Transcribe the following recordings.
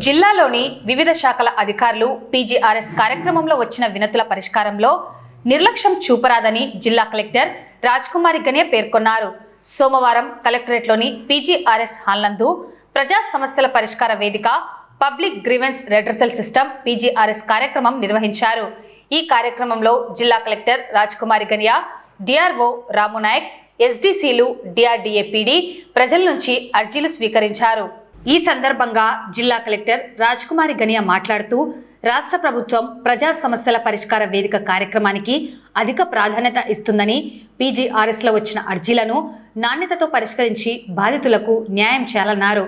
జిల్లాలోని వివిధ శాఖల అధికారులు పీజీఆర్ఎస్ కార్యక్రమంలో వచ్చిన వినతుల పరిష్కారంలో నిర్లక్ష్యం చూపరాదని జిల్లా కలెక్టర్ రాజ్కుమారి గనే పేర్కొన్నారు. సోమవారం కలెక్టరేట్లోని పీజీఆర్ఎస్ హాల్ నందు ప్రజా సమస్యల పరిష్కార వేదిక public grievance redressal system PGRS కార్యక్రమం నిర్వహించారు. ఈ కార్యక్రమంలో జిల్లా కలెక్టర్ రాజ్కుమారి గనియా, డిఆర్ఓ రామునాయక్, ఎస్డీసీలు, డిఆర్డీఏ పీడీ ప్రజల నుంచి అర్జీలు స్వీకరించారు. ఈ సందర్భంగా జిల్లా కలెక్టర్ రాజ్కుమారి గనియా మాట్లాడుతూ రాష్ట్ర ప్రభుత్వం ప్రజా సమస్యల పరిష్కార వేదిక కార్యక్రమానికి అధిక ప్రాధాన్యత ఇస్తుందని, పీజీఆర్ఎస్లో వచ్చిన అర్జీలను నాణ్యతతో పరిష్కరించి బాధితులకు న్యాయం చేయాలన్నారు.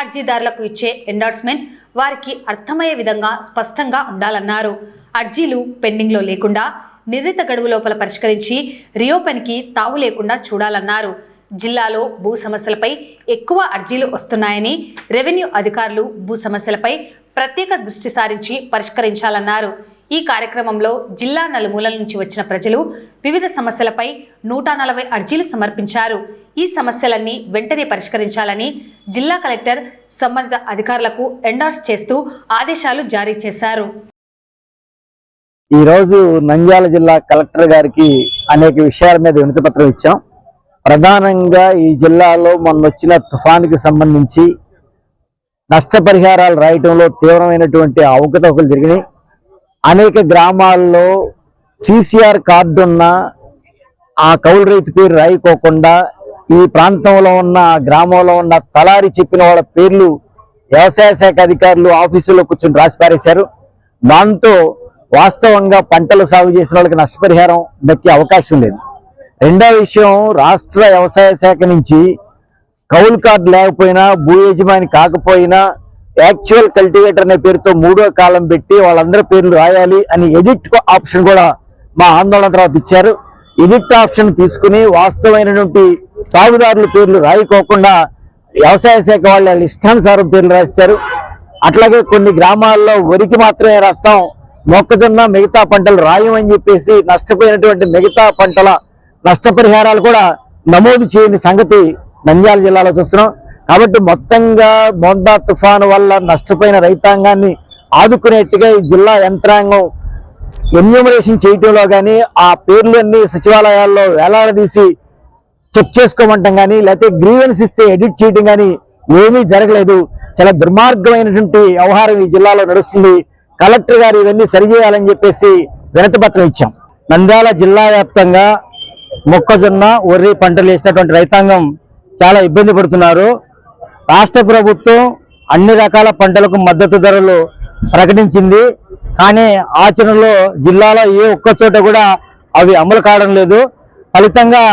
అర్జీదారులకు ఇచ్చే ఎండార్స్మెంట్ వారికి అర్థమయ్యే విధంగా స్పష్టంగా ఉండాలన్నారు. అర్జీలు పెండింగ్లో లేకుండా నిర్ణీత గడువు లోపల పరిష్కరించి రీఓపెన్కి తావు లేకుండా చూడాలన్నారు. జిల్లాలో భూ సమస్యలపై ఎక్కువ అర్జీలు వస్తున్నాయని, రెవెన్యూ అధికారులు భూ సమస్యలపై ప్రత్యేక దృష్టి సారించి పరిష్కరించాలన్నారు. ఈ కార్యక్రమంలో జిల్లా నలుమూలల నుంచి వచ్చిన ప్రజలు వివిధ సమస్యలపై 140 అర్జీలు సమర్పించారు. ఈ సమస్యలన్నీ వెంటనే పరిష్కరించాలని జిల్లా కలెక్టర్ సంబంధిత అధికారులకు ఎండార్స్ చేస్తూ ఆదేశాలు జారీ చేశారు. ఈరోజు నంద్యాల జిల్లా కలెక్టర్ గారికి అనేక విషయాల మీద వినతి పత్రం ఇచ్చాం. ప్రధానంగా ఈ జిల్లాలో మొన్నొచ్చిన తుఫానుకి సంబంధించి నష్టపరిహారాలు రాయటంలో తీవ్రమైనటువంటి అవకతవకలు జరిగినాయి. అనేక గ్రామాల్లో సిసిఆర్ కార్డు ఉన్న ఆ కౌలు రైతు పేరు రాయికోకుండా ఈ ప్రాంతంలో ఉన్న గ్రామంలో ఉన్న తలారి చెప్పిన వాళ్ళ పేర్లు వ్యవసాయ శాఖ అధికారులు ఆఫీసులో కూర్చొని రాసి పారేశారు. దాంతో వాస్తవంగా పంటలు సాగు చేసిన వాళ్ళకి నష్టపరిహారం దక్కే అవకాశం లేదు. రెండో విషయం, రాష్ట్ర వ్యవసాయ శాఖ నుంచి కౌలు కార్డు లేకపోయినా, భూ యజమాని కాకపోయినా యాక్చువల్ కల్టివేటర్ అనే పేరుతో 3వ కాలం పెట్టి వాళ్ళందరి పేర్లు రాయాలి అని ఎడిట్ ఆప్షన్ కూడా మా ఆందోళన తర్వాత ఇచ్చారు. ఎడిట్ ఆప్షన్ తీసుకుని వాస్తవమైనటువంటి సాగుదారుల పేర్లు రాయికోకుండా వ్యవసాయ శాఖ వాళ్ళ ఇష్టానుసారం పేర్లు రాశారు. అట్లాగే కొన్ని గ్రామాల్లో వరికి మాత్రమే రాస్తాం, మొక్కజొన్న మిగతా పంటలు రాయమని చెప్పేసి నష్టపోయినటువంటి మిగతా పంటల నష్టపరిహారాలు కూడా నమోదు చేయని సంగతి నంద్యాల జిల్లాలో చూస్తున్నాం. కాబట్టి మొత్తంగా మోందా తుఫాను వల్ల నష్టపోయిన రైతాంగాన్ని ఆదుకునేట్టుగా ఈ జిల్లా యంత్రాంగం ఎన్యూమరేషన్ చేయటంలో కానీ, ఆ పేర్లన్నీ సచివాలయాల్లో వేలాడదీసి చెక్ చేసుకోమంటాం కానీ, లేకపోతే గ్రీవెన్స్ ఇస్తే ఎడిట్ చేయడం కానీ ఏమీ జరగలేదు. చాలా దుర్మార్గమైనటువంటి వ్యవహారం ఈ జిల్లాలో నడుస్తుంది. కలెక్టర్ గారు ఇవన్నీ సరిచేయాలని చెప్పేసి వినతి పత్రం ఇచ్చాం. నంద్యాల జిల్లా వ్యాప్తంగా మొక్కజొన్న, వరి పంటలు వేసినటువంటి రైతాంగం చాలా ఇబ్బంది పడుతున్నారు. రాష్ట్ర ప్రభుత్వం అన్ని రకాల పంటలకు మద్దతు ధరలు ప్రకటించింది. కానీ ఆచరణలో జిల్లాలో ఏ ఒక్క చోట కూడా అవి అమలు కావడం లేదు. ఫలితంగా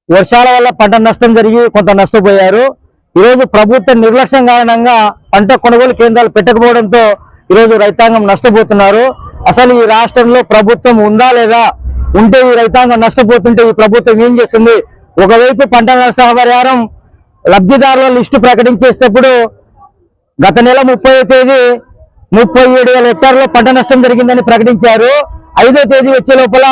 వర్షాల వల్ల పంట నష్టం జరిగి కొంత నష్టపోయారు. ఈరోజు ప్రభుత్వ నిర్లక్ష్యం కారణంగా పంట కొనుగోలు కేంద్రాలు పెట్టకపోవడంతో ఈరోజు రైతాంగం నష్టపోతున్నారు. అసలు ఈ రాష్ట్రంలో ప్రభుత్వం ఉందా లేదా, ఉంటే ఈ రైతాంగం నష్టపోతుంటే ఈ ప్రభుత్వం ఏం చేస్తుంది? ఒకవైపు పంట నష్టపరిహారం లబ్ధిదారుల లిస్టు ప్రకటించేటప్పుడు గత నెల 30వ తేదీ 37,000 హెక్టార్లో పంట నష్టం జరిగిందని ప్రకటించారు. 5వ తేదీ వచ్చే లోపల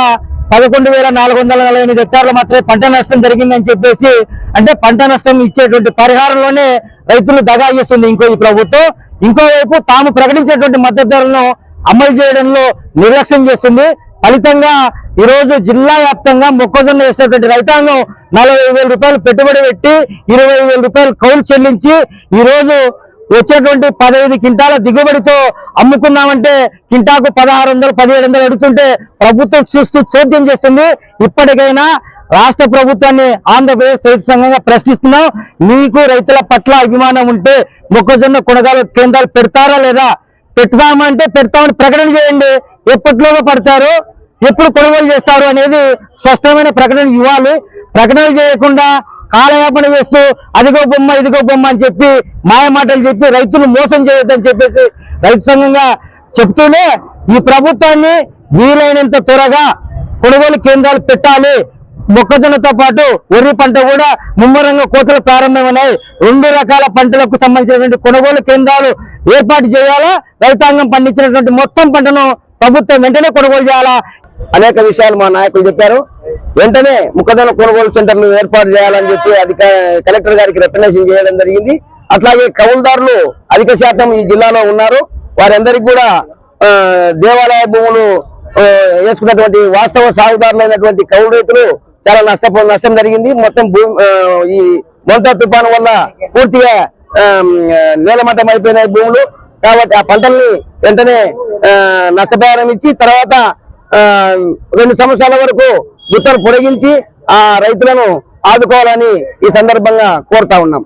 11,448 హెక్టార్లు మాత్రమే పంట నష్టం జరిగిందని చెప్పేసి, అంటే పంట నష్టం ఇచ్చేటువంటి పరిహారంలోనే రైతులు దగా చేస్తుంది ఈ ప్రభుత్వం. ఇంకోవైపు తాము ప్రకటించేటువంటి మద్దతు ధరలను అమలు చేయడంలో నిర్లక్ష్యం చేస్తుంది. ఫలితంగా ఈరోజు జిల్లా వ్యాప్తంగా మొక్కజొన్న వేసినటువంటి రైతాంగం 40,000 రూపాయలు పెట్టుబడి పెట్టి 20,000 రూపాయలు కౌలు చెల్లించి ఈరోజు వచ్చేటువంటి 15 క్వింటాల దిగుబడితో అమ్ముకున్నామంటే కింటాకు 1,600, 1,700 అడుగుతుంటే ప్రభుత్వం చూస్తూ చోద్యం చేస్తుంది. ఇప్పటికైనా రాష్ట్ర ప్రభుత్వాన్ని ఆంధ్రప్రదేశ్ రైతు సంఘంగా ప్రశ్నిస్తున్నాం. మీకు రైతుల పట్ల అభిమానం ఉంటే మొక్కజొన్న కొనుగోలు కేంద్రాలు పెడతారా లేదా? పెడతామంటే పెడతామని ప్రకటన చేయండి. ఎప్పటిలోగా పడతారు, ఎప్పుడు కొనుగోలు చేస్తారు అనేది స్పష్టమైన ప్రకటన ఇవ్వాలి. ప్రకటన చేయకుండా కాలయాపన చేస్తూ అదిగో బొమ్మ ఇదిగో బొమ్మ అని చెప్పి మాయమాటలు చెప్పి రైతులు మోసం చేయొద్దని చెప్పేసి రైతు సంఘంగా చెప్తూనే ఈ ప్రభుత్వాన్ని వీలైనంత త్వరగా కొనుగోలు కేంద్రాలు పెట్టాలి. మొక్కజొన్నతో పాటు వరి పంట కూడా ముమ్మరంగా కోతలు ప్రారంభమైనాయి. 2 రకాల పంటలకు సంబంధించినటువంటి కొనుగోలు కేంద్రాలు ఏర్పాటు చేయాలా. రైతాంగం పండించినటువంటి మొత్తం పంటను ప్రభుత్వం వెంటనే కొనుగోలు చేయాలా. అనేక విషయాలు మా నాయకులు చెప్పారు. వెంటనే మొక్కజొన్న కొనుగోలు సెంటర్లు ఏర్పాటు చేయాలని చెప్పి కలెక్టర్ గారికి రిప్రజెంటేషన్ చేయడం జరిగింది. అట్లాగే కౌలుదారులు అధిక శాతం ఈ జిల్లాలో ఉన్నారు. వారందరికీ కూడా దేవాలయ భూములు వేసుకున్నటువంటి వాస్తవ సాగుదారులైనటువంటి కౌలు రైతులు చాలా నష్టం జరిగింది. మొత్తం ఈ మొంతా తుఫాను వల్ల పూర్తిగా నేలమట్టం అయిపోయినాయి భూములు. కాబట్టి ఆ పంటల్ని వెంటనే నష్టపరిహారం ఇచ్చి తర్వాత 2 సంవత్సరాల వరకు గుత్తలు పొడిగించి ఆ రైతులను ఆదుకోవాలని ఈ సందర్భంగా కోరుతా ఉన్నాం.